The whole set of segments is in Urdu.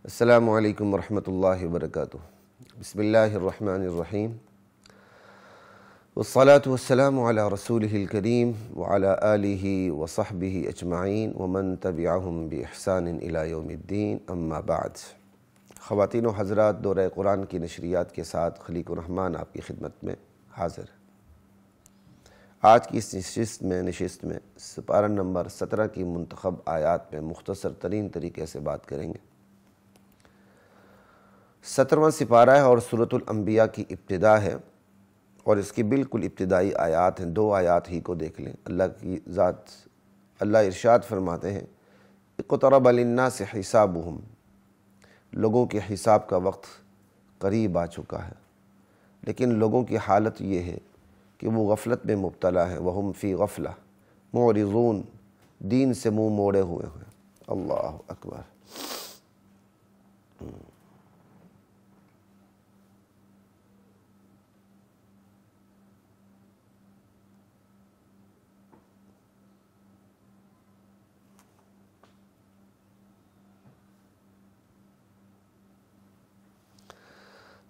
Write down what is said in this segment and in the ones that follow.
السلام علیکم ورحمۃ اللہ وبرکاتہ۔ بسم اللہ الرحمن الرحیم، والصلاة والسلام علی رسولہ الکریم وعلی آلہ وصحبہ اجمعین ومن تبعہم بإحسان الی یوم الدین، اما بعد۔ خواتین و حضرات، دورہ قرآن کی نشریات کے ساتھ خلیق الرحمن آپ کی خدمت میں حاضر ہے۔ آج کی اس نشست میں سپارہ نمبر 17 کی منتخب آیات میں مختصر ترین طریقے سے بات کریں گے۔ 17واں سپارہ ہے اور سورۃ الانبیاء کی ابتدا ہے، اور اس کی بالکل ابتدائی آیات ہیں۔ 2 آیات ہی کو دیکھ لیں۔ اللہ ارشاد فرماتے ہیں، اقترب للناس حسابہم، لوگوں کے حساب کا وقت قریب آ چکا ہے، لیکن لوگوں کی حالت یہ ہے کہ وہ غفلت میں مبتلا ہیں۔ وہم فی غفلہ معرضون، دین سے منہ موڑے ہوئے ہیں۔ اللہ اکبر۔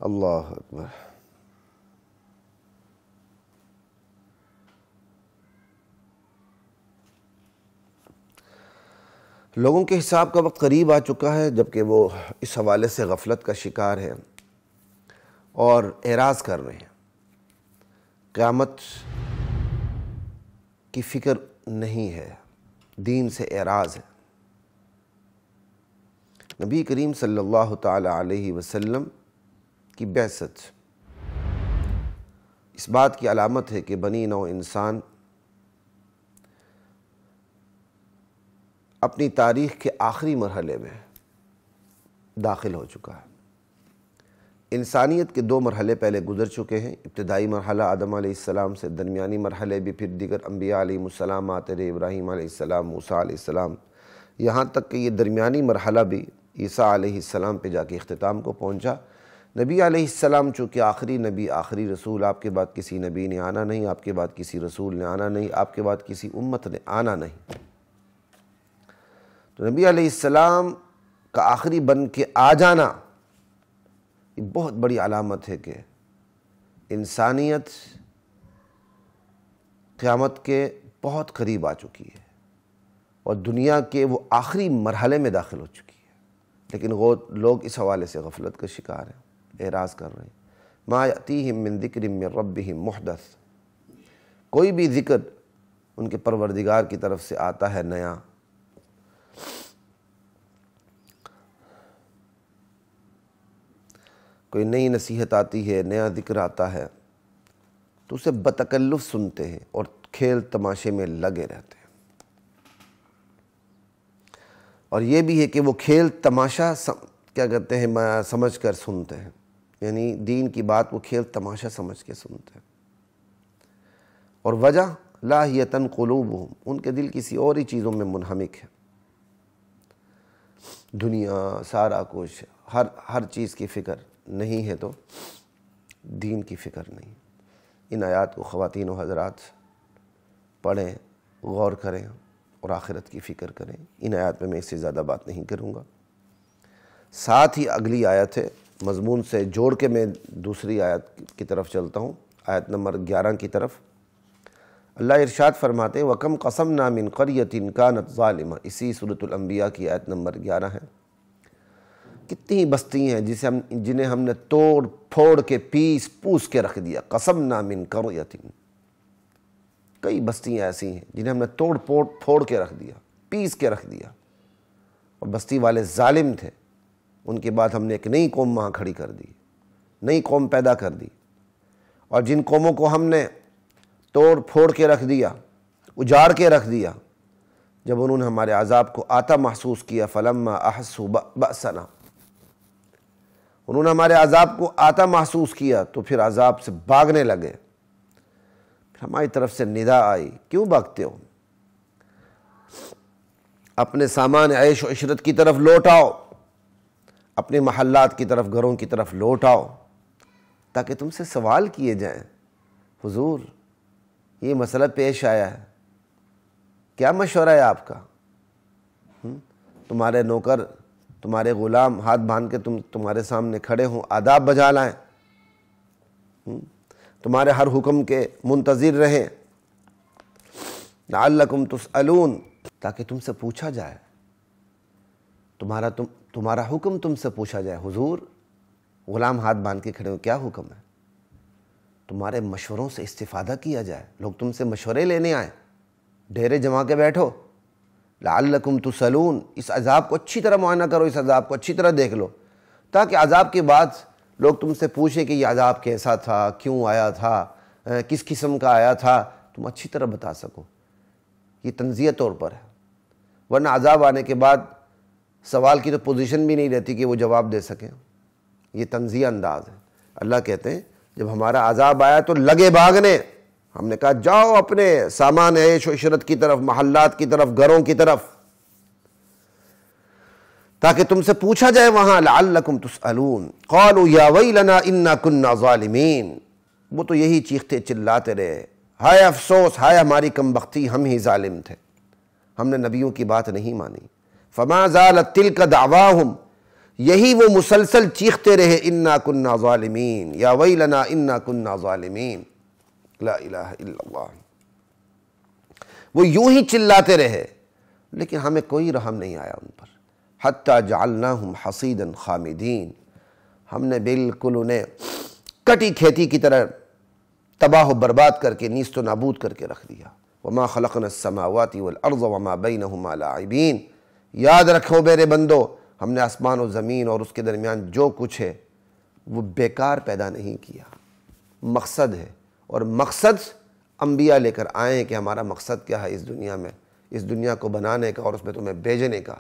اللہ اکبر۔ لوگوں کے حساب کا وقت قریب آ چکا ہے، جبکہ وہ اس حوالے سے غفلت کا شکار ہے اور اعراض کر رہے ہیں۔ قیامت کی فکر نہیں ہے، دین سے اعراض ہے۔ نبی کریم صلی اللہ تعالی علیہ وسلم کی بعثت اس بات کی علامت ہے کہ بنی نوع انسان اپنی تاریخ کے آخری مرحلے میں داخل ہو چکا ہے۔ انسانیت کے 2 مرحلے پہلے گزر چکے ہیں۔ ابتدائی مرحلہ آدم علیہ السلام سے، درمیانی مرحلے بھی پھر دیگر انبیاء علیہ السلام آتے رہے، ابراہیم علیہ السلام، موسیٰ علیہ السلام، یہاں تک کہ یہ درمیانی مرحلہ بھی عیسیٰ علیہ السلام پہ جا کے اختتام کو پہنچا۔ نبی علیہ السلام چونکہ آخری نبی، آخری رسول، آپ کے بعد کسی نبی نے آنا نہیں، آپ کے بعد کسی رسول نے آنا نہیں، آپ کے بعد کسی امت نے آنا نہیں، تو نبی علیہ السلام کا آخری بن کے آ جانا یہ بہت بڑی علامت ہے کہ انسانیت قیامت کے بہت قریب آ چکی ہے اور دنیا کے وہ آخری مرحلے میں داخل ہو چکی ہے، لیکن لوگ اس حوالے سے غفلت کا شکار ہیں، اعراض کر رہے ہیں۔ ما یأتیہم من ذکر من ربہم محدث، کوئی بھی ذکر ان کے پروردگار کی طرف سے آتا ہے نیا، کوئی نئی نصیحت آتی ہے، نیا ذکر آتا ہے، تو اسے بتکلف سنتے ہیں اور کھیل تماشے میں لگے رہتے ہیں۔ اور یہ بھی ہے کہ وہ کھیل تماشا کیا کہتے ہیں سمجھ کر سنتے ہیں، یعنی دین کی بات وہ کھیل تماشا سمجھ کے سنتے ہیں۔ اور وجہ لاہیۃ قلوبہم، ان کے دل کسی اور ہی چیزوں میں منہمک ہے، دنیا، سارا کچھ، ہر چیز کی فکر نہیں ہے، تو دین کی فکر نہیں۔ ان آیات کو خواتین و حضرات پڑھیں، غور کریں اور آخرت کی فکر کریں۔ ان آیات میں اس سے زیادہ بات نہیں کروں گا۔ ساتھ ہی اگلی آیت ہے، مضمون سے جوڑ کے میں دوسری آیت کی طرف چلتا ہوں، آیت نمبر 11 کی طرف۔ اللہ ارشاد فرماتے ہیں، وَكَمْ قَصَمْنَا مِنْ قَرْيَةٍ كَانَتْ ظَالِمَةً، اسی سورۃ الانبیاء کی آیت نمبر 11 ہے۔ کتنی بستی ہیں جنہیں ہم نے توڑ پھوڑ کے پیس پوس کے رکھ دیا۔ قَصَمْنَا مِنْ قَرْيَةٍ، کئی بستیاں ایسی ہیں جنہیں ہم نے توڑ پھوڑ کے رکھ دیا، پیس کے رکھ دیا، اور بستی والے ظالم تھے۔ ان کے بعد ہم نے ایک نئی قوم وہاں کھڑی کر دی، نئی قوم پیدا کر دی، اور جن قوموں کو ہم نے توڑ پھوڑ کے رکھ دیا، اجاڑ کے رکھ دیا، جب انہوں نے ہمارے عذاب کو آتا محسوس کیا، فَلَمَّا أَحَسُّوا بَأْسَنَا، انہوں نے ہمارے عذاب کو آتا محسوس کیا تو پھر عذاب سے بھاگنے لگے۔ پھر ہماری طرف سے ندا آئی، کیوں بھاگتے ہو؟ اپنے سامان عیش و عشرت کی طرف لوٹ آؤ، اپنے محلات کی طرف، گھروں کی طرف لوٹ آؤ، تاکہ تم سے سوال کیے جائیں، حضور یہ مسئلہ پیش آیا ہے، کیا مشورہ ہے آپ کا؟ تمہارے نوکر تمہارے غلام ہاتھ باندھ کے تمہارے سامنے کھڑے ہوں، آداب بجا لائیں، تمہارے ہر حکم کے منتظر رہیں، لعلکم تسألون، تاکہ تم سے پوچھا جائے، تمہارا حکم تم سے پوچھا جائے۔ حضور غلام ہاتھ باندھ کے کھڑے ہو، کیا حکم ہے؟ تمہارے مشوروں سے استفادہ کیا جائے، لوگ تم سے مشورے لینے آئیں، ڈیرے جما کے بیٹھو، لعلکم تسألون، اس عذاب کو اچھی طرح معائنہ کرو، اس عذاب کو اچھی طرح دیکھ لو، تاکہ عذاب کے بعد لوگ تم سے پوچھیں کہ یہ عذاب کیسا تھا، کیوں آیا تھا، کس قسم کا آیا تھا، تم اچھی طرح بتا سکو۔ یہ تنزیہ طور پر ہے، ورنہ عذاب آنے کے بعد سوال کی تو پوزیشن بھی نہیں رہتی کہ وہ جواب دے سکیں۔ یہ تنزیہ انداز ہے۔ اللہ کہتے ہیں جب ہمارا عذاب آیا تو لگے بھاگنے، ہم نے کہا جاؤ اپنے سامان عیش و عشرت کی طرف، محلات کی طرف، گھروں کی طرف، تاکہ تم سے پوچھا جائے وہاں، لعلکم تسألون۔ قالوا یا ویلنا انا کنا ظالمین، وہ تو یہی چیختے چلاتے رہے، ہائے افسوس، ہائے ہماری کمبختی، ہم ہی ظالم تھے، ہم نے نبیوں کی بات نہیں مانی۔ فما زالت تلک دعواہم، یہی وہ مسلسل چیختے رہے، انا کنا ظالمین، یا ویلنا انا کنا ظالمین، لا الہ الا اللہ، وہ یوں ہی چلاتے رہے، لیکن ہمیں کوئی رحم نہیں آیا ان پر۔ حتی جعلناہم حصیدا خامدین، ہم نے بالکل انہیں کٹی کھیتی کی طرح تباہ و برباد کر کے، نیست و نابود کر کے رکھ دیا۔ وما خلقنا السماوات والارض وما بینہما لاعبین، یاد رکھو میرے بندو، ہم نے آسمان و زمین اور اس کے درمیان جو کچھ ہے وہ بیکار پیدا نہیں کیا، مقصد ہے، اور مقصد انبیاء لے کر آئے ہیں کہ ہمارا مقصد کیا ہے اس دنیا میں، اس دنیا کو بنانے کا اور اس میں تمہیں بھیجنے کا۔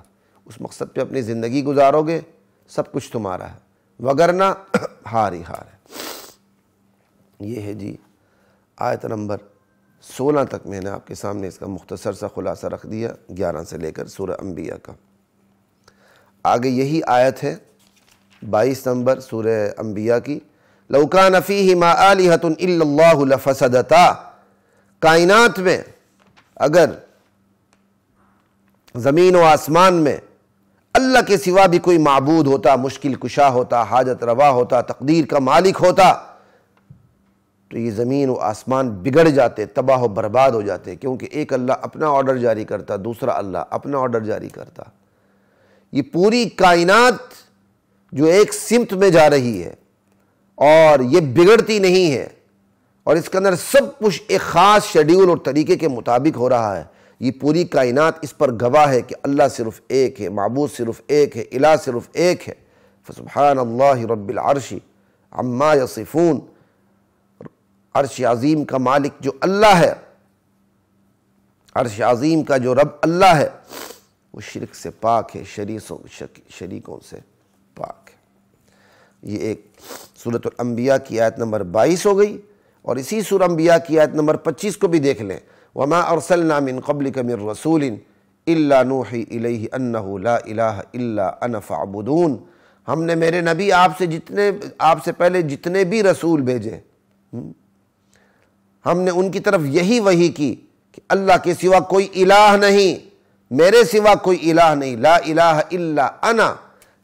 اس مقصد پہ اپنی زندگی گزارو گے، سب کچھ تمہارا ہے، وگرنہ ہار ہی ہار ہے۔ یہ ہے جی آیت نمبر 16 تک میں نے آپ کے سامنے اس کا مختصر سا خلاصہ رکھ دیا، 11 سے لے کر سورہ انبیاء کا۔ آگے یہی آیت ہے 22 نمبر سورہ انبیاء کی، لَوْ كَانَ فِيهِمَا آلِهَةٌ إِلَّا اللَّهُ لَفَسَدَتَا، کائنات میں اگر زمین و آسمان میں اللہ کے سوا بھی کوئی معبود ہوتا، مشکل کشا ہوتا، حاجت روا ہوتا، تقدیر کا مالک ہوتا، تو یہ زمین و آسمان بگڑ جاتے، تباہ و برباد ہو جاتے، کیونکہ ایک اللہ اپنا آرڈر جاری کرتا، دوسرا اللہ اپنا آرڈر جاری کرتا۔ یہ پوری کائنات جو ایک سمت میں جا رہی ہے اور یہ بگڑتی نہیں ہے، اور اس کے اندر سب کچھ ایک خاص شیڈیول اور طریقے کے مطابق ہو رہا ہے، یہ پوری کائنات اس پر گواہ ہے کہ اللہ صرف ایک ہے، معبود صرف ایک ہے، الہ صرف ایک ہے۔ فسبحان اللہ رب العرش عما یصفون، عرش عظیم کا مالک جو اللہ ہے، عرش عظیم کا جو رب اللہ ہے، وہ شرک سے پاک ہے، شریکوں سے پاک ہے۔ یہ ایک سورۃ الانبیاء کی آیت نمبر 22 ہو گئی، اور اسی سورہ انبیاء کی آیت نمبر 25 کو بھی دیکھ لیں، وَمَا أَرْسَلْنَا مِن قَبْلِكَ مِن رَسُولٍ إِلَّا نُوحِي إِلَيْهِ أَنَّهُ لَا إِلَهَ إِلَّا أَنَا فَاعْبُدُونِ، ہم نے میرے نبی آپ سے پہلے جتنے بھی رسول بھیجے، ہم نے ان کی طرف یہی وحی کی کہ اللہ کے سوا کوئی الہ نہیں، میرے سوا کوئی الہ نہیں، لا الہ الا انا،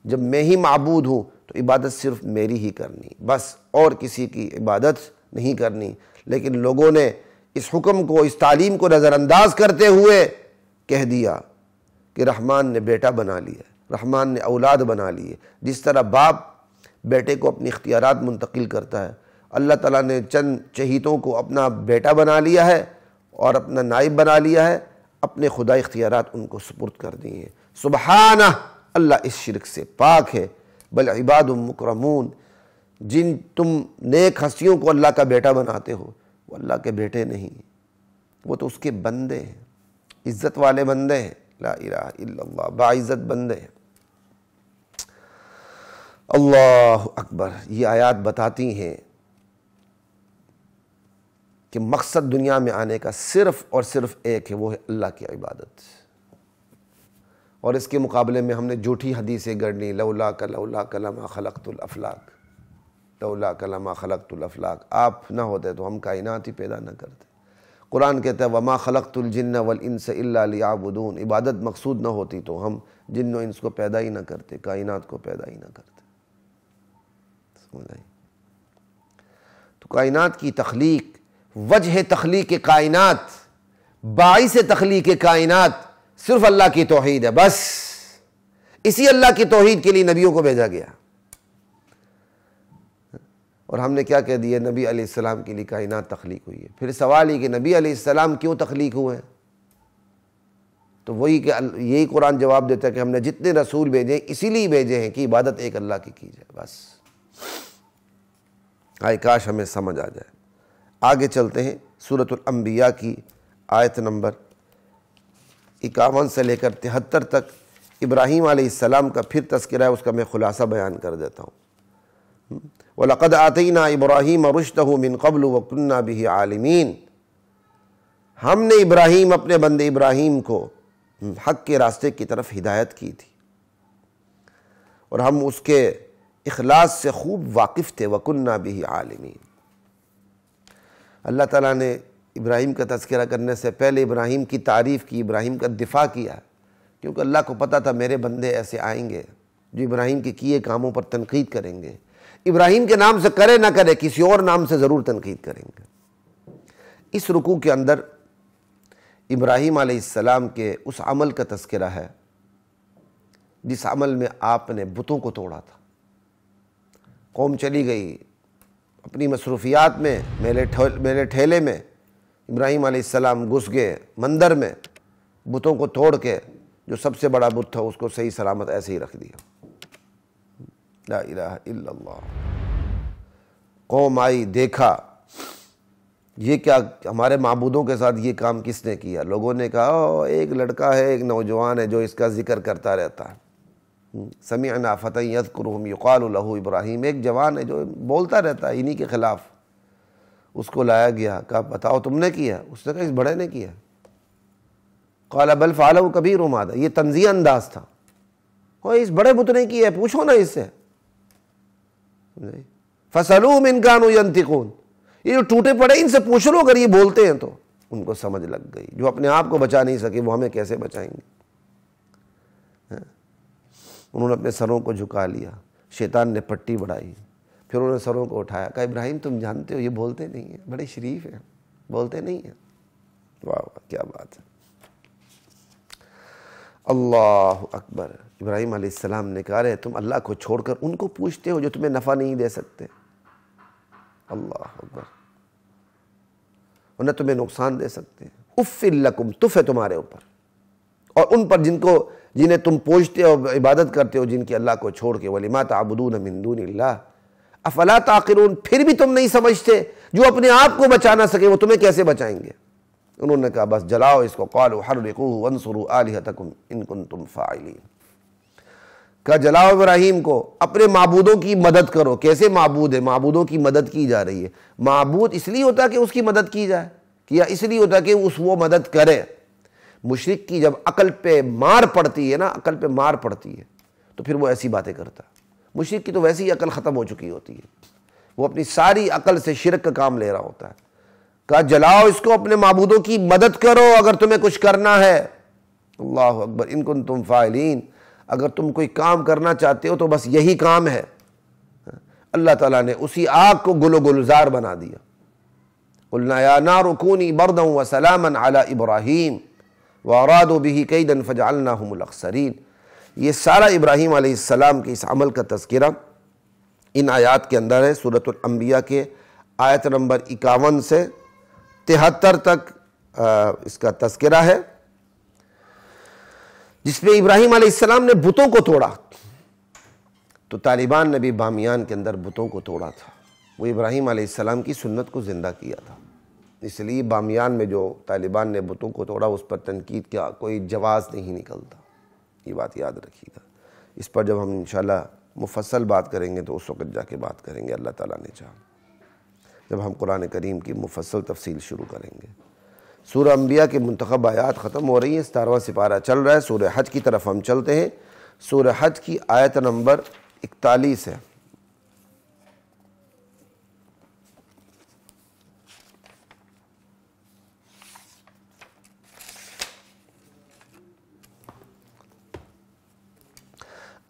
جب میں ہی معبود ہوں تو عبادت صرف میری ہی کرنی، بس اور کسی کی عبادت نہیں کرنی۔ لیکن لوگوں نے اس حکم کو، اس تعلیم کو نظر انداز کرتے ہوئے کہہ دیا کہ رحمان نے بیٹا بنا لیا، رحمان نے اولاد بنا لیے۔ جس طرح باپ بیٹے کو اپنی اختیارات منتقل کرتا ہے، اللہ تعالیٰ نے چند چہیتوں کو اپنا بیٹا بنا لیا ہے اور اپنا نائب بنا لیا ہے، اپنے خدائی اختیارات ان کو سپرد کر دیے ہیں۔ سبحانہ، اللہ اس شرک سے پاک ہے۔ بل عباد مکرمون، جن تم نیک ہستیوں کو اللہ کا بیٹا بناتے ہو، وہ اللہ کے بیٹے نہیں، وہ تو اس کے بندے ہیں، عزت والے بندے ہیں، لا الہ الا اللہ، باعزت بندے ہیں۔ اللہ اکبر۔ یہ آیات بتاتی ہیں کہ مقصد دنیا میں آنے کا صرف اور صرف ایک ہے، وہ ہے اللہ کی عبادت۔ اور اس کے مقابلے میں ہم نے جھوٹی حدیثیں گڑھنی، لولاک لولاک لما خلقت الافلاک، لولاک لما خلقت الافلاک، آپ نہ ہوتے تو ہم کائنات ہی پیدا نہ کرتے۔ قرآن کہتا ہے وما خلقت الجن والانس الا لیعبدون، عبادت مقصود نہ ہوتی تو ہم جن و انس کو پیدا ہی نہ کرتے، کائنات کو پیدا ہی نہ کرتے. سمجھ آئی؟ تو کائنات کی تخلیق، وجہ تخلیق کائنات، باعث تخلیق کائنات صرف اللہ کی توحید ہے. بس اسی اللہ کی توحید کے لیے نبیوں کو بھیجا گیا. اور ہم نے کیا کہہ دیا؟ نبی علیہ السلام کے لیے کائنات تخلیق ہوئی ہے. پھر سوال یہ کہ نبی علیہ السلام کیوں تخلیق ہوئے ہیں؟ تو وہی کہ یہی قرآن جواب دیتا ہے کہ ہم نے جتنے رسول بھیجے اسی لیے بھیجے ہیں کہ عبادت ایک اللہ کی جائے. بس آئے کاش ہمیں سمجھ آ جائے. آگے چلتے ہیں سورۃ الانبیاء کی آیت نمبر 51 سے لے کر 73 تک ابراہیم علیہ السلام کا پھر تذکرہ ہے، اس کا میں خلاصہ بیان کر دیتا ہوں. وَلَقَدْ آتَيْنَا إِبْرَاهِيمَ رُشْدَهُ مِنْ قَبْلُ وَكُنَّا بِهِ عَالِمِينَ. ہم نے ابراہیم، اپنے بندے ابراہیم کو حق کے راستے کی طرف ہدایت کی تھی اور ہم اس کے اخلاص سے خوب واقف تھے. وَكُنَّا بِهِ عَالِمِينَ. اللہ تعالیٰ نے ابراہیم کا تذکرہ کرنے سے پہلے ابراہیم کی تعریف کی، ابراہیم کا دفاع کیا، کیونکہ اللہ کو پتہ تھا میرے بندے ایسے آئیں گے جو ابراہیم کے کیے کاموں پر تنقید کریں گے. ابراہیم کے نام سے کرے نہ کرے، کسی اور نام سے ضرور تنقید کریں گے. اس رکوع کے اندر ابراہیم علیہ السلام کے اس عمل کا تذکرہ ہے جس عمل میں آپ نے بتوں کو توڑا تھا. قوم چلی گئی اپنی مصروفیات میں، میلے ٹھیلے میں، ابراہیم علیہ السلام گھس گئے مندر میں، بتوں کو توڑ کے جو سب سے بڑا بت تھا اس کو صحیح سلامت ایسے ہی رکھ دیا. لا الہ الا اللہ. قوم آئی، دیکھا یہ کیا ہمارے معبودوں کے ساتھ یہ کام کس نے کیا؟ لوگوں نے کہا ایک لڑکا ہے، ایک نوجوان ہے جو اس کا ذکر کرتا رہتا ہے. سمعنا فتى يذكرهم يقال له ابراہیم، ایک جوان ہے جو بولتا رہتا ہے انہی کے خلاف. اس کو لایا گیا، کہا بتاؤ تم نے کیا؟ اس نے کہا اس بڑے نے کیا. قال بل فعلوا كبيرهم هذا، یہ طنزیہ انداز تھا. اس بڑے بت نے کیا ہے، پوچھو نا اس سے. فَسَأَلُوهُمْ إِنْ كَانُوا يَنْطِقُونَ، یہ جو ٹوٹے پڑے ان سے پوچھ لو اگر یہ بولتے ہیں تو. ان کو سمجھ لگ گئی، جو اپنے آپ کو بچا نہیں سکے وہ ہمیں کیسے بچائیں گے. انہوں نے اپنے سروں کو جھکا لیا، شیطان نے پٹی بڑھائی، پھر انہوں نے سروں کو اٹھایا، کہا ابراہیم تم جانتے ہو یہ بولتے نہیں ہیں، بڑے شریف ہیں، بولتے نہیں ہیں. واہ واہ کیا بات ہے. اللہ اکبر. ابراہیم علیہ السلام نے کہا رہے تم اللہ کو چھوڑ کر ان کو پوچھتے ہو جو تمہیں نفع نہیں دے سکتے. اللہ اکبر. اور نہ تمہیں نقصان دے سکتے. اف لکم، تف ہے تمہارے اوپر اور ان پر جنہیں تم پوجتے ہو، عبادت کرتے ہو جن کی اللہ کو چھوڑ کے. وَلِمَا تَعْبُدُونَ مِن دُونِ اللَّهِ أَفَلَا تَعْقِلُونَ. پھر بھی تم نہیں سمجھتے، جو اپنے آپ کو بچا نہ سکے وہ تمہیں کیسے بچائیں گے. انہوں نے کہا بس جلاؤ اس کو. قالوا حرقوه وانصروا آلهتكم ان كنتم فاعلین. کہا جلاؤ ابراہیم کو، اپنے معبودوں کی مدد کرو. کیسے معبود ہے؟ معبودوں کی مدد کی جا رہی ہے. معبود اس لیے ہوتا ہے کہ اس کی مدد کی جائے، یا اس لیے ہوتا ہے کہ وہ مدد کرے. مشرک کی جب عقل پہ مار پڑتی ہے نا، عقل پہ مار پڑتی ہے تو پھر وہ ایسی باتیں کرتا ہے. مشرک کی تو ویسی ہی عقل ختم ہو چکی ہوتی ہے، وہ اپنی ساری عقل سے شرک کا کام لے رہا ہوتا ہے. کہا جلاؤ اس کو، اپنے معبودوں کی مدد کرو اگر تمہیں کچھ کرنا ہے. اللہ اکبر. ان کنتم فاعلین، اگر تم کوئی کام کرنا چاہتے ہو تو بس یہی کام ہے. اللہ تعالیٰ نے اسی آگ کو گل و گلزار بنا دیا. قلنا یا نار کونی بردا وسلاما علی ابراہیم وارادوا به کیدا فجعلناهم الاخسرین. یہ سارا ابراہیم علیہ السلام کے اس عمل کا تذکرہ ان آیات کے اندر ہے. سورۃ الانبیاء کے آیت نمبر 51 سے 73 تک اس کا تذکرہ ہے، جس میں ابراہیم علیہ السلام نے بتوں کو توڑا. تو طالبان نے بھی بامیان کے اندر بتوں کو توڑا تھا. وہ ابراہیم علیہ السلام کی سنت کو زندہ کیا تھا. اس لیے بامیان میں جو طالبان نے بتوں کو توڑا اس پر تنقید کیا کوئی جواز نہیں نکلتا. یہ بات یاد رکھیے گا. اس پر جب ہم انشاءاللہ مفصل بات کریں گے تو اس وقت جا کے بات کریں گے، اللہ تعالیٰ نے چاہا، جب ہم قرآن کریم کی مفصل تفصیل شروع کریں گے. سورہ انبیاء کے منتخب آیات ختم ہو رہی ہیں، 17واں سپارہ چل رہا ہے. سورہ حج کی طرف ہم چلتے ہیں. سورہ حج کی آیت نمبر 41 ہے.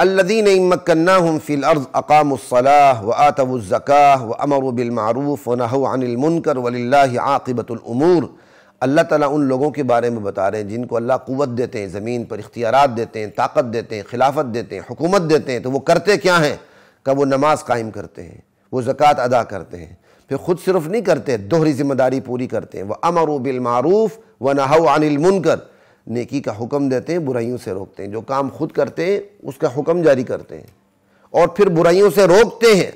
الذین ان مکناہم فی الارض اقاموا الصلاۃ وآتوا الزکاۃ وامروا بالمعروف ونہوا عن المنکر وللہ عاقبۃ الامور۔ اللہ تعالیٰ ان لوگوں کے بارے میں بتا رہے ہیں جن کو اللہ قوت دیتے ہیں، زمین پر اختیارات دیتے ہیں، طاقت دیتے ہیں، خلافت دیتے ہیں، حکومت دیتے ہیں، تو وہ کرتے کیا ہیں کہ وہ نماز قائم کرتے ہیں، وہ زکوٰۃ ادا کرتے ہیں، پھر خود صرف نہیں کرتے، دوہری ذمہ داری پوری کرتے ہیں، وَأَمَرُوا بِالْمَعْرُوفِ وَنَهَوْا عَنِ الْمُنْكَرِ، نیکی کا حکم دیتے ہیں، برائیوں سے روکتے ہیں، جو کام خود کرتے ہیں اس کا حکم جاری کرتے ہیں، اور پھر برائیوں سے روکتے ہیں،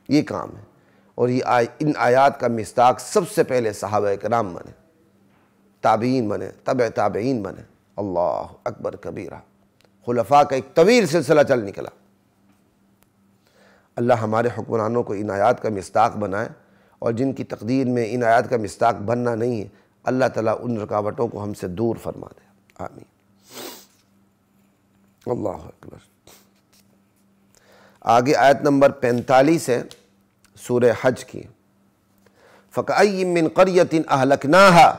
یہ کام ہے۔ اور یہ ان آیات کا مصداق سب سے پہلے صحابہ کرام بنے، تابعین بنے، تبع تابعین بنے، اللہ اکبر کبیرہ، خلفاء کا ایک طویل سلسلہ چل نکلا۔ اللہ ہمارے حکمرانوں کو ان آیات کا مصداق بنائے، اور جن کی تقدیر میں ان آیات کا مصداق بننا نہیں ہے، اللہ تعالیٰ ان رکاوٹوں کو ہم سے دور فرما دے، آمین۔ اللہ اکبر۔ آگے آیت نمبر 45 ہے سورہ حج کی۔ فَكَأَيٍّ مِّن قَرْيَةٍ أَهْلَكْنَاهَا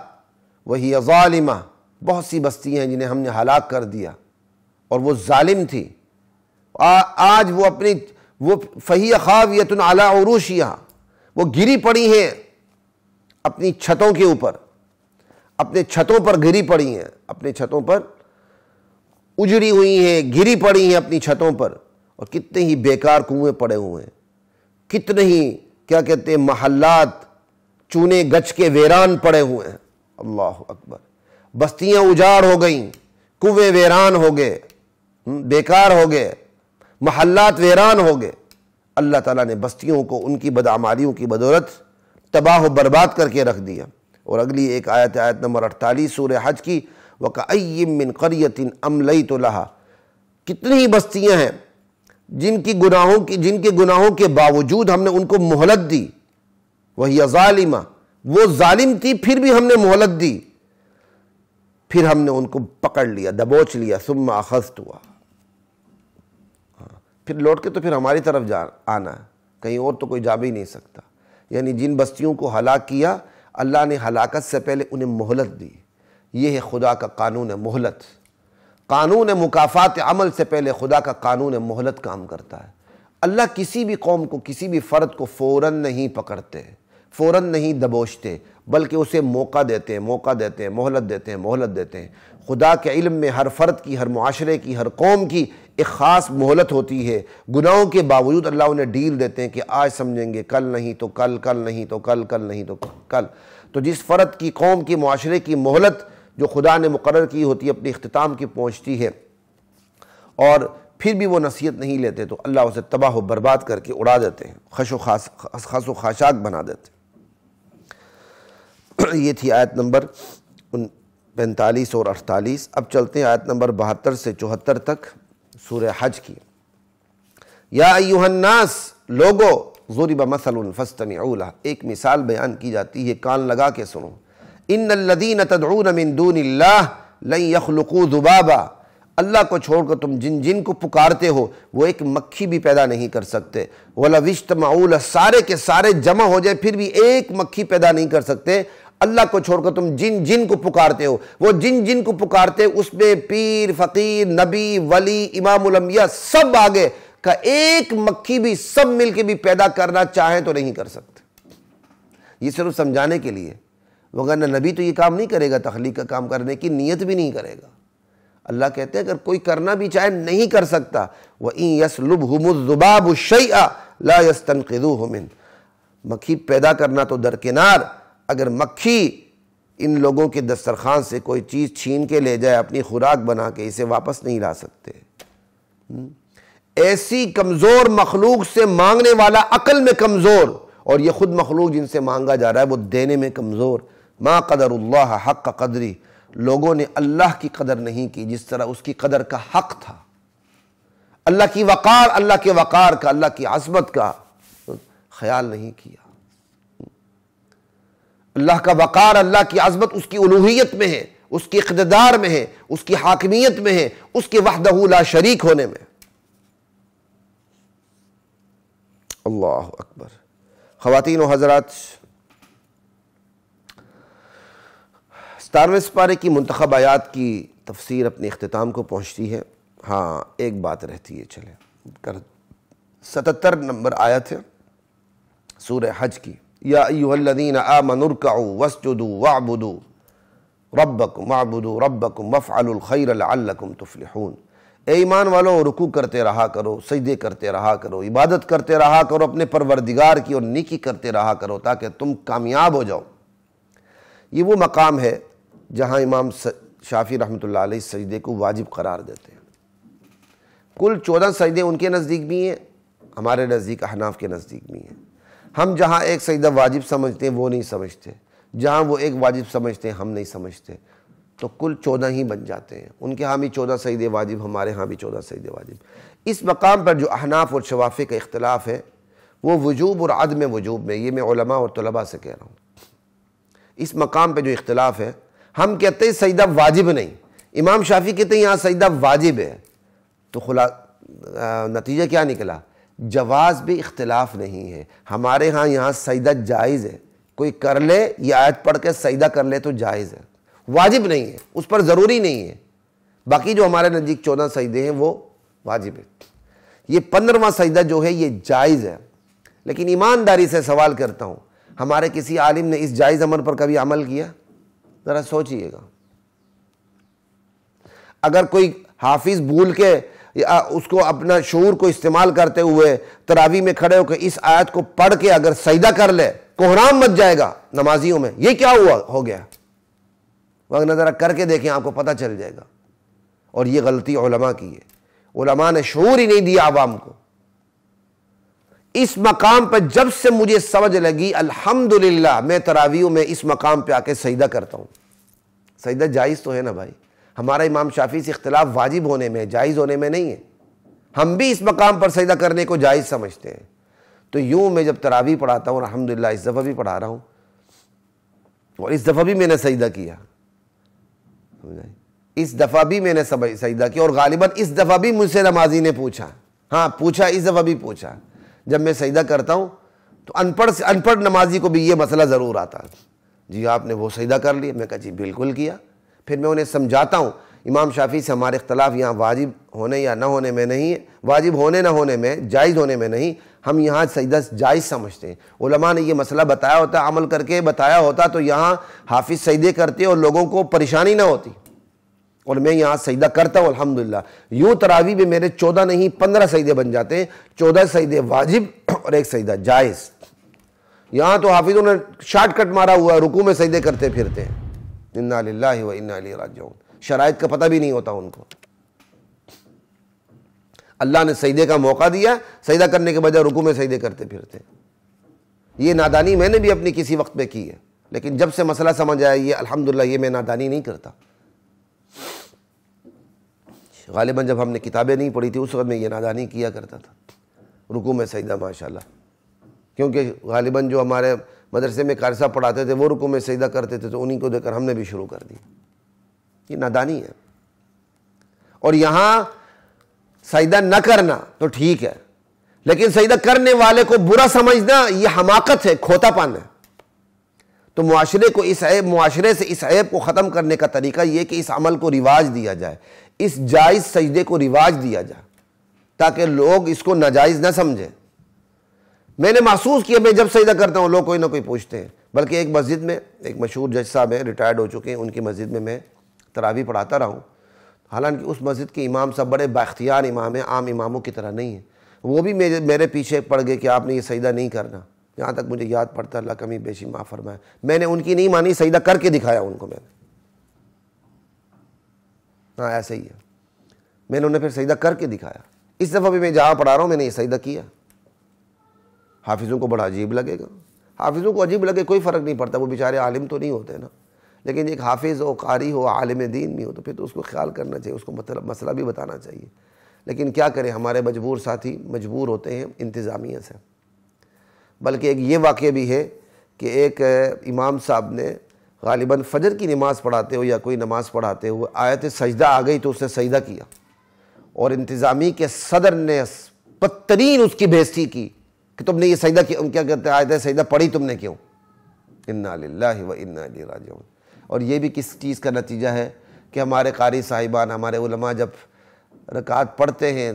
وَهِيَ ظَالِمَةٌ، بہت سی بستیاں ہیں جنہیں ہم نے ہلاک کر دیا اور وہ ظالم تھی، آج وہ اپنی فَهِيَ خَاوِيَةٌ عَلَىٰ عُرُوشِهَا، وہ گری پڑی ہیں اپنی چھتوں کے اوپر، اپنے چھتوں پر گری پڑی ہیں، اپنے چھتوں پر اجڑی ہوئی ہیں، گری پڑی ہیں اپنی چھتوں پر، اور کتنے ہی بیکار کنویں پڑے ہوئے ہیں، کتنے ہی کیا کہتے ہیں محلات چونے گچ کے ویران پڑے ہوئے ہیں۔ اللہ اکبر، بستیاں اجاڑ ہو گئیں، کنویں ویران ہو گئے، بیکار ہو گئے، محلات ویران ہو گئے۔ اللہ تعالیٰ نے بستیوں کو ان کی بدعمالیوں کی بدولت تباہ و برباد کر کے رکھ دیا۔ اور اگلی ایک آیت نمبر 48 سورہ حج کی، وَكَأَيٍّ مِّن قَرْيَةٍ أَمْلَيْتُ لَهَا، کتنی ہی بستیاں ہیں جن کے گناہوں کے باوجود ہم نے ان کو مہلت دی، وَهِيَ ظَالِمَةٌ، وہ ظالم تھی پھر بھی ہم نے مہلت دی، پھر ہم نے ان کو پکڑ لیا، دبوچ لیا، ثُمَّ أَخَذْتُهَا، پھر لوٹ کے تو پھر ہماری طرف آنا ہے، کہیں اور تو کوئی جا بھی نہیں سکتا۔ یعنی جن بستیوں کو ہلاک کیا، اللہ نے ہلاکت سے پہلے انہیں مہلت دی۔ یہ ہے خدا کا قانون مہلت، قانون مکافات عمل سے پہلے خدا کا قانون مہلت کام کرتا ہے۔ اللہ کسی بھی قوم کو، کسی بھی فرد کو فوراً نہیں پکڑتے، فوراً نہیں دبوچتے، بلکہ اسے موقع دیتے ہیں، مہلت دیتے ہیں۔ خدا کے علم میں ہر فرد کی، ہر معاشرے کی، ہر قوم کی ایک خاص مہلت ہوتی ہے۔ گناہوں کے باوجود اللہ انہیں ڈیل دیتے ہیں کہ آج سمجھیں گے، کل نہیں تو کل، کل نہیں تو کل، کل نہیں تو کل۔ تو جس فرد کی، قوم کی، معاشرے کی مہلت جو خدا نے مقرر کی ہوتی ہے اپنی اختتام کی پہنچتی ہے، اور پھر بھی وہ نصیحت نہیں لیتے، تو اللہ اسے تباہ و برباد کر کے اڑا دیتے ہیں، خس و خاشاک بنا دیتے ہیں۔ یہ تھی آیت نمبر 45 اور 48۔ اب چلتے ہیں آیت نمبر 72 سے 74 تک سورہ حج کی۔ یا ایھا الناس، لوگو، ضرب مثل فاستمعوا لہ، ایک مثال بیان کی جاتی ہے، کان لگا کے سنو۔ ان الذین تدعون من دون اللہ لن یخلقوا ذبابا، اللہ کو چھوڑ کر تم جن کو پکارتے ہو وہ ایک مکھی بھی پیدا نہیں کر سکتے۔ وَلَوِ اجْتَمَعُوا لَهُ، سارے کے سارے جمع ہو جائے پھر بھی ایک مکھی پیدا نہیں کر سکتے۔ اللہ کو چھوڑ کر تم جن کو پکارتے ہو، وہ جن کو پکارتے اس میں پیر، فقیر، نبی، ولی، امام الانبیاء سب آگے کہ ایک مکھی بھی سب مل کے بھی پیدا کرنا چاہیں تو نہیں کر سکتے۔ یہ صرف سمجھانے کے لیے، وگرنہ نبی تو یہ کام نہیں کرے گا، تخلیق کا کام کرنے کی نیت بھی نہیں کرے گا۔ اللہ کہتے ہیں اگر کوئی کرنا بھی چاہے نہیں کر سکتا۔ وَإِن يَسْلُبْهُمُ الذُّبَابُ شَيْئًا لَا يَسْتَنْقِذُوهُ مِنْهُ، مکھی پیدا کرنا تو درکنار، اگر مکھی ان لوگوں کے دسترخوان سے کوئی چیز چھین کے لے جائے اپنی خوراک بنا کے، اسے واپس نہیں لا سکتے۔ ایسی کمزور مخلوق سے مانگنے والا عقل میں کمزور، اور یہ خود مخلوق جن سے مانگا جا رہا ہے وہ دینے میں کمزور۔ ما قدر اللہ حق قدری، لوگوں نے اللہ کی قدر نہیں کی جس طرح اس کی قدر کا حق تھا۔ اللہ کی وقار، اللہ کے وقار کا، اللہ کی عظمت کا خیال نہیں کیا۔ اللہ کا وقار، اللہ کی عظمت اس کی الوہیت میں ہے، اس کی اقتدار میں ہے، اس کی حاکمیت میں ہے، اس کے وحدہ لا شریک ہونے میں۔ اللہ اکبر۔ خواتین و حضرات، 17ویں سپارے کی منتخب آیات کی تفسیر اپنے اختتام کو پہنچتی ہے۔ ہاں ایک بات رہتی ہے، چلے کر 77 نمبر آیت ہے سورہ حج کی، یا ایھا الذین آمنوا ارکعوا واسجدوا واعبدوا ربکم وافعلوا الخیر لعلکم تفلحون۔ اے ایمان والو، رکوع کرتے رہا کرو، سجدے کرتے رہا کرو، عبادت کرتے رہا کرو اپنے پروردگار کی، اور نیکی کرتے رہا کرو تاکہ تم کامیاب ہو جاؤ۔ یہ وہ مقام ہے جہاں امام شافعی رحمۃ اللہ علیہ سجدے کو واجب قرار دیتے ہیں۔ کل 14 سجدے ان کے نزدیک بھی ہیں، ہمارے نزدیک احناف کے نزدیک بھی ہیں۔ ہم جہاں ایک سجدہ واجب سمجھتے ہیں وہ نہیں سمجھتے، جہاں وہ ایک واجب سمجھتے ہیں ہم نہیں سمجھتے، تو کل 14 ہی بن جاتے ہیں۔ ان کے ہاں بھی 14 سجدے واجب، ہمارے ہاں بھی 14 سجدے واجب۔ اس مقام پر جو احناف اور شوافی کا اختلاف ہے وہ وجوب اور عدم وجوب میں، یہ میں علماء اور طلباء سے کہہ رہا ہوں۔ اس مقام پہ جو اختلاف ہے، ہم کہتے ہیں سجدہ واجب نہیں، امام شافعی کہتے ہیں یہاں سجدہ واجب ہے، تو نتیجہ کیا نکلا؟ جواز بھی اختلاف نہیں ہے۔ ہمارے ہاں یہاں سجدہ جائز ہے، کوئی کر لے، یہ آیت پڑھ کے سجدہ کر لے تو جائز ہے، واجب نہیں ہے، اس پر ضروری نہیں ہے۔ باقی جو ہمارے نزدیک 14 سجدے ہیں وہ واجب ہے۔ یہ 15واں سجدہ جو ہے یہ جائز ہے، لیکن ایمانداری سے سوال کرتا ہوں، ہمارے کسی عالم نے اس جائز امر پر کبھی عمل کیا؟ ذرا سوچئے گا۔ اگر کوئی حافظ بھول کے یا اس کو اپنا شعور کو استعمال کرتے ہوئے تراویح میں کھڑے ہو کے اس آیت کو پڑھ کے اگر سجدہ کر لے، کوہرام مچ جائے گا نمازیوں میں، یہ کیا ہو گیا؟ وقت ذرا کر کے دیکھیں، آپ کو پتہ چل جائے گا۔ اور یہ غلطی علماء کی ہے، علماء نے شعور ہی نہیں دیا عوام کو۔ اس مقام پہ جب سے مجھے سمجھ لگی، الحمدللہ میں تراویح میں اس مقام پہ آ کے سجدہ کرتا ہوں۔ سجدہ جائز تو ہے نا بھائی، ہمارا امام شافعی سے اختلاف واجب ہونے میں، جائز ہونے میں نہیں ہے۔ ہم بھی اس مقام پر سجدہ کرنے کو جائز سمجھتے ہیں۔ تو یوں میں جب تراویح پڑھاتا ہوں، الحمدللہ اس دفعہ بھی پڑھا رہا ہوں، اور اس دفعہ بھی میں نے سجدہ کیا، اس دفعہ بھی میں نے سجدہ کیا، اور غالباً اس دفعہ بھی مجھ سے نمازی نے پوچھا، ہاں پوچھا، اس دفعہ بھی پوچھا۔ جب میں سجدہ کرتا ہوں تو ان پڑھ نمازی کو بھی یہ مسئلہ ضرور آتا ہے، جی آپ نے وہ سجدہ کر لیا؟ میں کہا جی بالکل کیا۔ پھر میں انہیں سمجھاتا ہوں امام شافعی سے ہمارے اختلاف یہاں واجب ہونے یا نہ ہونے میں نہیں ہے، واجب ہونے نہ ہونے میں، جائز ہونے میں نہیں، ہم یہاں سجدہ جائز سمجھتے ہیں۔ علماء نے یہ مسئلہ بتایا ہوتا، عمل کر کے بتایا ہوتا تو یہاں حافظ سجدے کرتے اور لوگوں کو پریشانی نہ ہوتی، اور میں یہاں سجدہ کرتا ہوں الحمدللہ۔ یوں تراویح میں میرے 14 نہیں 15 سجدے بن جاتے ہیں، 14 سجدے واجب اور ایک سجدہ جائز۔ یہاں تو حافظوں نے شارٹ کٹ مارا ہوا ہے، رکوع میں سجدے کرتے پھرتے ہیں، انا للہ و انا الیہ راجعون، شرائط کا پتہ بھی نہیں ہوتا ان کو۔ اللہ نے سجدے کا موقع دیا، سجدہ کرنے کے بجائے رکوع میں سجدے کرتے پھرتے ہیں۔ یہ نادانی میں نے بھی اپنی کسی وقت پہ کی ہے، لیکن جب سے مسئلہ سمجھ آیا یہ الحمدللہ یہ میں نادانی نہیں کرتا۔ غالباً جب ہم نے کتابیں نہیں پڑھی تھی اس وقت میں یہ نادانی کیا کرتا تھا، رکوع میں سجدہ ماشاءاللہ، کیونکہ غالباً جو ہمارے مدرسے میں قاری صاحب پڑھاتے تھے وہ رکوع میں سجدہ کرتے تھے، تو انہی کو دیکھ کر ہم نے بھی شروع کر دی۔ یہ نادانی ہے۔ اور یہاں سجدہ نہ کرنا تو ٹھیک ہے، لیکن سجدہ کرنے والے کو برا سمجھنا یہ حماقت ہے، کھوتا پن ہے۔ تو معاشرے سے اس عیب کو ختم کرنے کا طریقہ یہ کہ اس عمل کو رواج دیا جائے، اس جائز سجدے کو رواج دیا جائے، تاکہ لوگ اس کو ناجائز نہ سمجھیں۔ میں نے محسوس کیا، میں جب سجدہ کرتا ہوں لوگ کوئی نہ کوئی پوچھتے ہیں، بلکہ ایک مسجد میں ایک مشہور جج صاحب ہیں، ریٹائرڈ ہو چکے ہیں، ان کی مسجد میں تراویح پڑھاتا رہا ہوں، حالانکہ اس مسجد کے امام صاحب بڑے بااختیار امام ہیں، عام اماموں کی طرح نہیں ہیں۔ وہ بھی میرے پیچھے پڑ گئے کہ آپ نے یہ سجدہ نہیں کرنا، جہاں تک مجھے یاد پڑتا، اللہ کمی بیشی معاف فرمائے۔ میں نے ان کی نہیں مانی، سجدہ کر کے دکھایا ان کو میں نے، ہاں ایسے ہی ہے، میں نے انہیں پھر سجدہ کر کے دکھایا۔ اس دفعہ بھی میں جہاں پڑھا رہا ہوں میں نے یہ سجدہ کیا۔ حافظوں کو بڑا عجیب لگے گا، حافظوں کو عجیب لگے کوئی فرق نہیں پڑتا، وہ بیچارے عالم تو نہیں ہوتے نا، لیکن ایک حافظ ہو، قاری ہو، عالم دین بھی ہو تو پھر تو اس کو خیال کرنا چاہیے، اس کو مسئلہ بھی بتانا چاہیے۔ لیکن کیا کریں، ہمارے مجبور ساتھی مجبور ہوتے ہیں انتظامیہ سے۔ بلکہ ایک یہ واقعہ بھی ہے کہ ایک امام صاحب نے غالباً فجر کی نماز پڑھاتے ہو یا کوئی نماز پڑھاتے ہوئے آیت سجدہ آ گئی تو اس نے سجدہ کیا، اور انتظامی کے صدر نے بدترین اس کی بےعزتی کی کہ تم نے یہ سجدہ کیا کہتے ہیں، آیت سجدہ پڑھی تم نے کیوں؟ انا للہ و انا الیہ راجعون۔ اور یہ بھی کس چیز کا نتیجہ ہے کہ ہمارے قاری صاحبان، ہمارے علماء جب رکعت پڑھتے ہیں،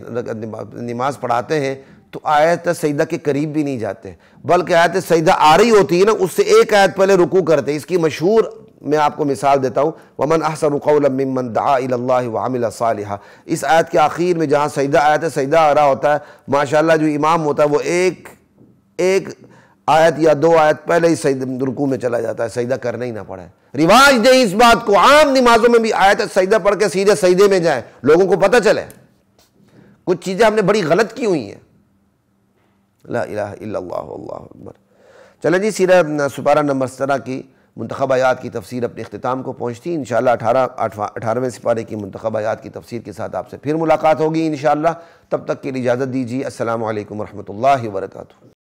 نماز پڑھاتے ہیں تو آیت سجدہ کے قریب بھی نہیں جاتے، بلکہ آیت سجدہ آ رہی ہوتی ہے نا، اس سے ایک آیت پہلے رکوع کرتے ہیں۔ اس کی مشہور میں آپ کو مثال دیتا ہوں، وَمَنْ أَحْسَنُ قَوْلًا مِّمَّنْ دَعَا إِلَى اللَّهِ وَعَمِلَ صَالِحًا۔ اس آیت کے آخر میں جہاں سجدہ آیت سجدہ آ رہا ہوتا ہے، ماشاءاللہ جو امام ہوتا ہے وہ ایک آیت یا دو آیت پہلے ہی رکوع میں چلا جاتا ہے، سجدہ کرنا ہی نہ پڑے۔ رواج دیں اس بات کو، عام نمازوں میں بھی آیت سجدہ پڑھ کے سیدھے سجدے میں جائیں، لوگوں کو پتہ چلے۔ کچھ چیزیں ہم نے بڑی غلط کی ہوئی ہیں۔ لا الہ الا اللہ واللہ اکبر۔ چلیں جی، سیرہ سپارہ نمبر 17 کی منتخب آیات کی تفسیر اپنے اختتام کو پہنچتی ہے۔ انشاءاللہ 18ویں سپارے کی منتخب آیات کی تفسیر کے ساتھ آپ سے پھر ملاقات ہوگی انشاءاللہ۔ تب تک کے لیے اجازت دیجیے۔ السلام علیکم ورحمۃ اللہ وبرکاتہ۔